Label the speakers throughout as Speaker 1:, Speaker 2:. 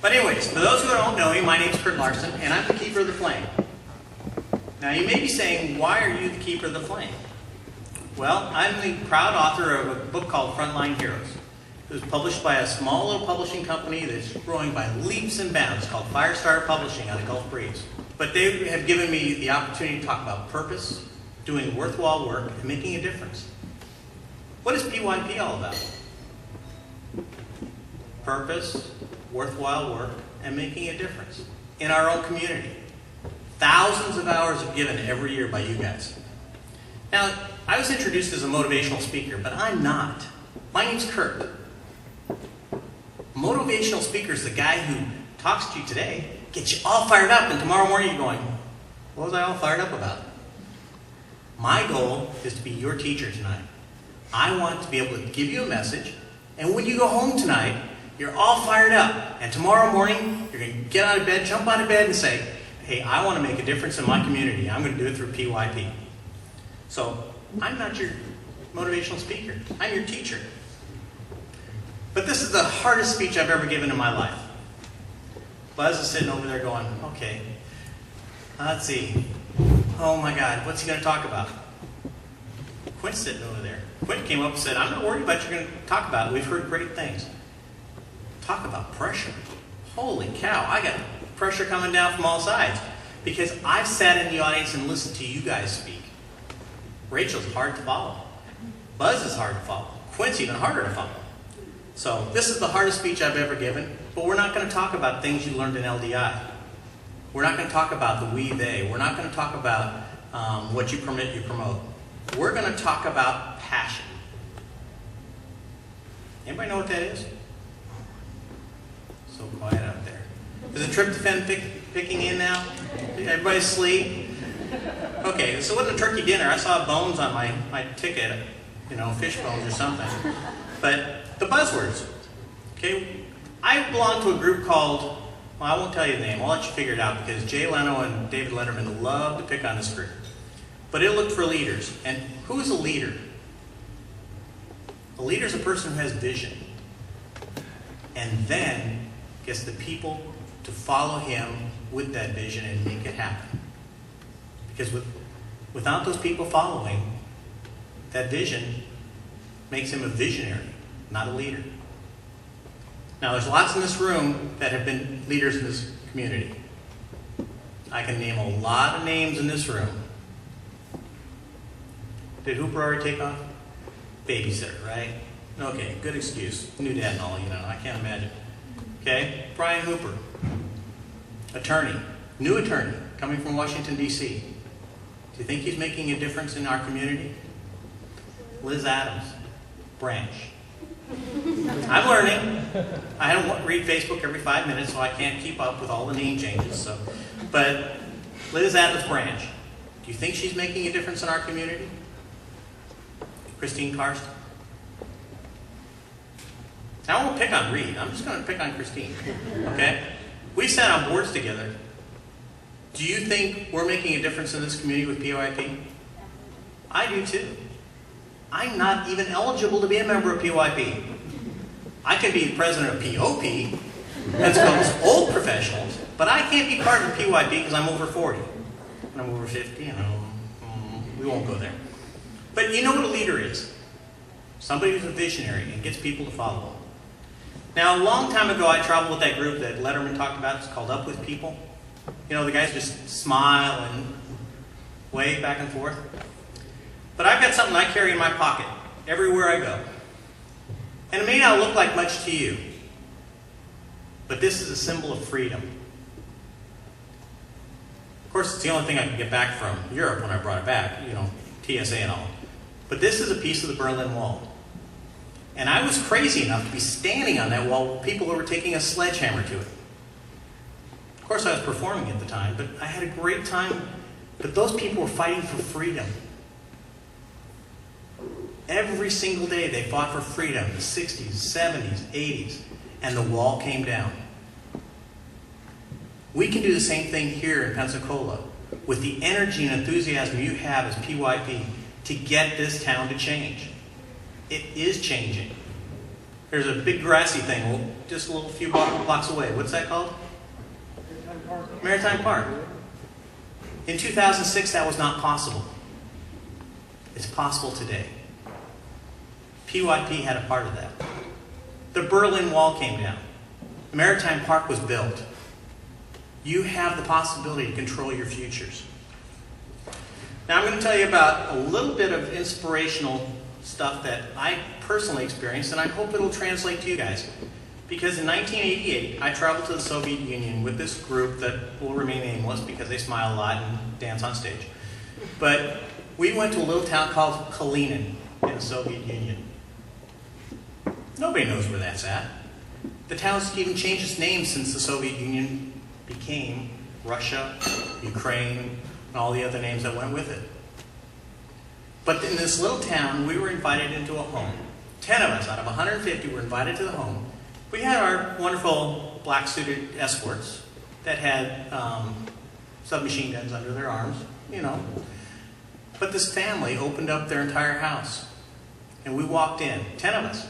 Speaker 1: But anyways, for those who don't know me, my name is Kurt Larson, and I'm the Keeper of the Flame. Now you may be saying, why are you the Keeper of the Flame? Well, I'm the proud author of a book called Frontline Heroes. It was published by a small little publishing company that's growing by leaps and bounds called Firestarter Publishing out of Gulf Breeze. But they have given me the opportunity to talk about purpose, doing worthwhile work, and making a difference. What is PYP all about? Purpose, worthwhile work, and making a difference in our own community. Thousands of hours are given every year by you guys. Now, I was introduced as a motivational speaker, but I'm not. My name's Kurt. Motivational speaker is the guy who talks to you today, gets you all fired up, and tomorrow morning you're going, what was I all fired up about? My goal is to be your teacher tonight. I want to be able to give you a message, and when you go home tonight, you're all fired up, and tomorrow morning you're going to get out of bed, jump out of bed, and say, hey, I want to make a difference in my community. I'm going to do it through PYP. So, I'm not your motivational speaker. I'm your teacher. But this is the hardest speech I've ever given in my life. Buzz is sitting over there going, okay, let's see. Oh my God, what's he going to talk about? Quint's sitting over there. Quint came up and said, I'm not worried about what you're going to talk about. We've heard great things. Talk about pressure. Holy cow, I got pressure coming down from all sides. Because I've sat in the audience and listened to you guys speak. Rachel's hard to follow. Buzz is hard to follow. Quint's even harder to follow. So this is the hardest speech I've ever given, but we're not going to talk about things you learned in LDI. We're not going to talk about the we, they. We're not going to talk about what you permit, you promote. We're going to talk about passion. Anybody know what that is? So quiet out there. Is the tryptophan picking in now? Everybody asleep? Okay, so it wasn't a turkey dinner. I saw bones on my ticket, fish bones or something. But the buzzwords, okay? I belong to a group called, well, I won't tell you the name. I'll let you figure it out because Jay Leno and David Letterman love to pick on this group. But it looked for leaders. And who is a leader? A leader is a person who has vision and then gets the people to follow him with that vision and make it happen. Because without those people following, that vision makes him a visionary, not a leader. Now, there's lots in this room that have been leaders in this community. I can name a lot of names in this room. Did Hooper already take off? Babysitter, right? Okay, good excuse. New dad and all, I can't imagine. Okay, Brian Hooper. Attorney, new attorney, coming from Washington, D.C. Do you think he's making a difference in our community? Liz Adams, branch. I'm learning. I don't read Facebook every 5 minutes, so I can't keep up with all the name changes. But Liz Adams, branch. Do you think she's making a difference in our community? Christine Karsten. Now I won't pick on Reed. I'm just going to pick on Christine. Okay? We sat on boards together. Do you think we're making a difference in this community with PYP? I do too. I'm not even eligible to be a member of PYP. I can be president of POP, Pensacola's old professionals, but I can't be part of PYP because I'm over 40. And I'm over 50, we won't go there. But you know what a leader is? Somebody who's a visionary and gets people to follow them. Now, a long time ago, I traveled with that group that Letterman talked about. It's called Up With People. The guys just smile and wave back and forth. But I've got something I carry in my pocket everywhere I go. And it may not look like much to you, but this is a symbol of freedom. Of course, it's the only thing I could get back from Europe when I brought it back, TSA and all. But this is a piece of the Berlin Wall. And I was crazy enough to be standing on that wall with people who were taking a sledgehammer to it. Of course, I was performing at the time, but I had a great time. But those people were fighting for freedom. Every single day they fought for freedom, the 60s, 70s, 80s, and the wall came down. We can do the same thing here in Pensacola with the energy and enthusiasm you have as PYP to get this town to change. It is changing. There's a big grassy thing just a little few blocks away. What's that called? Maritime Park. In 2006, that was not possible. It's possible today. PYP had a part of that. The Berlin Wall came down. The Maritime Park was built. You have the possibility to control your futures. Now I'm going to tell you about a little bit of inspirational stuff that I personally experienced, and I hope it'll translate to you guys. Because in 1988, I traveled to the Soviet Union with this group that will remain nameless because they smile a lot and dance on stage. But we went to a little town called Kalinin in the Soviet Union. Nobody knows where that's at. The town's even changed its name since the Soviet Union became Russia, Ukraine, and all the other names that went with it. But in this little town, we were invited into a home. 10 of us out of 150 were invited to the home. We had our wonderful black-suited escorts that had submachine guns under their arms, you know. But this family opened up their entire house. And we walked in, 10 of us,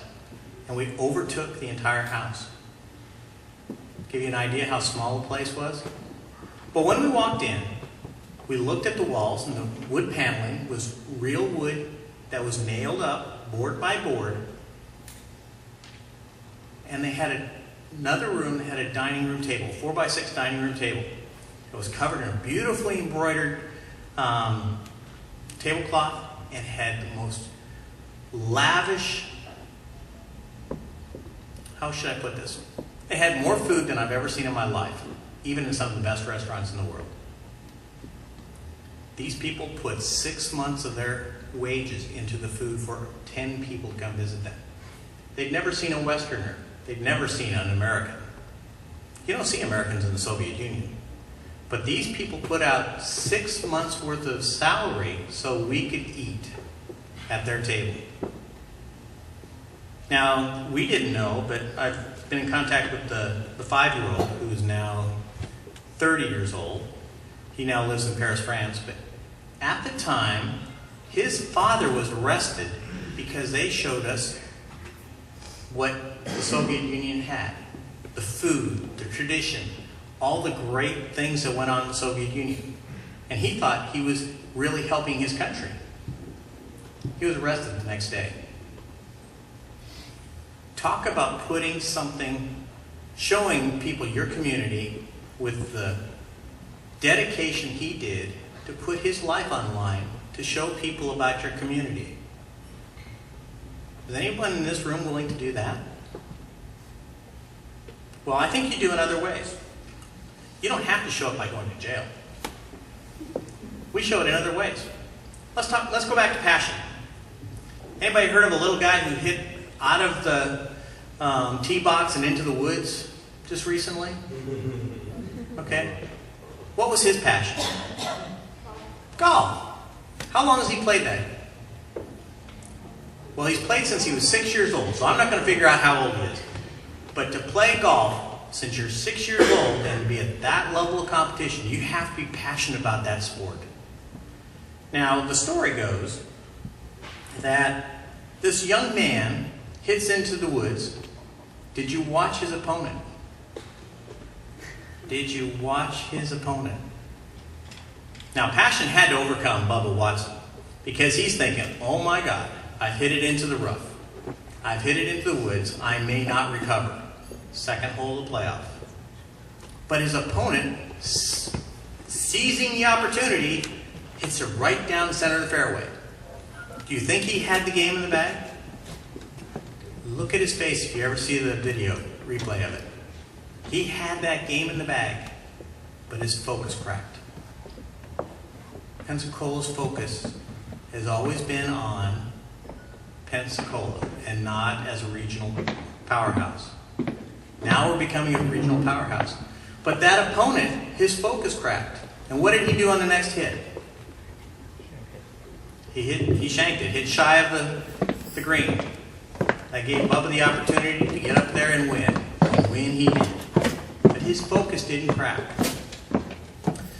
Speaker 1: and we overtook the entire house. Give you an idea how small the place was? But when we walked in, we looked at the walls, and the wood paneling was real wood that was nailed up, board by board. And they had another room that had a dining room table, 4x6 dining room table. It was covered in a beautifully embroidered tablecloth and had the most lavish, how should I put this? It had more food than I've ever seen in my life, even in some of the best restaurants in the world. These people put 6 months of their wages into the food for 10 people to come visit them. They'd never seen a Westerner. They'd never seen an American. You don't see Americans in the Soviet Union. But these people put out 6 months' worth of salary so we could eat at their table. Now, we didn't know, but I've been in contact with the 5-year-old who is now 30 years old. He now lives in Paris, France. But at the time, his father was arrested because they showed us what the Soviet Union had. The food, the tradition, all the great things that went on in the Soviet Union. And he thought he was really helping his country. He was arrested the next day. Talk about putting something, showing people your community with the dedication he did to put his life on the line to show people about your community. Is anyone in this room willing to do that? Well, I think you do in other ways. You don't have to show it by going to jail. We show it in other ways. Let's go back to passion. Anybody heard of a little guy who hit out of the tee box and into the woods just recently? Okay. What was his passion? Golf. How long has he played that? Well, he's played since he was 6 years old, so I'm not going to figure out how old he is. But to play golf since you're 6 years old and to be at that level of competition, you have to be passionate about that sport. Now, the story goes that this young man hits into the woods. Did you watch his opponent? Did you watch his opponent? Now, passion had to overcome Bubba Watson because he's thinking, oh my God, I've hit it into the rough. I've hit it into the woods. I may not recover. Second hole of the playoff. But his opponent, seizing the opportunity, hits it right down the center of the fairway. Do you think he had the game in the bag? Look at his face if you ever see the video replay of it. He had that game in the bag, but his focus cracked. Pensacola's focus has always been on Pensacola and not as a regional powerhouse. Now we're becoming a regional powerhouse. But that opponent, his focus cracked. And what did he do on the next hit? He shanked it, hit shy of the green. That gave Bubba the opportunity to get up there and win. And win he did. But his focus didn't crack.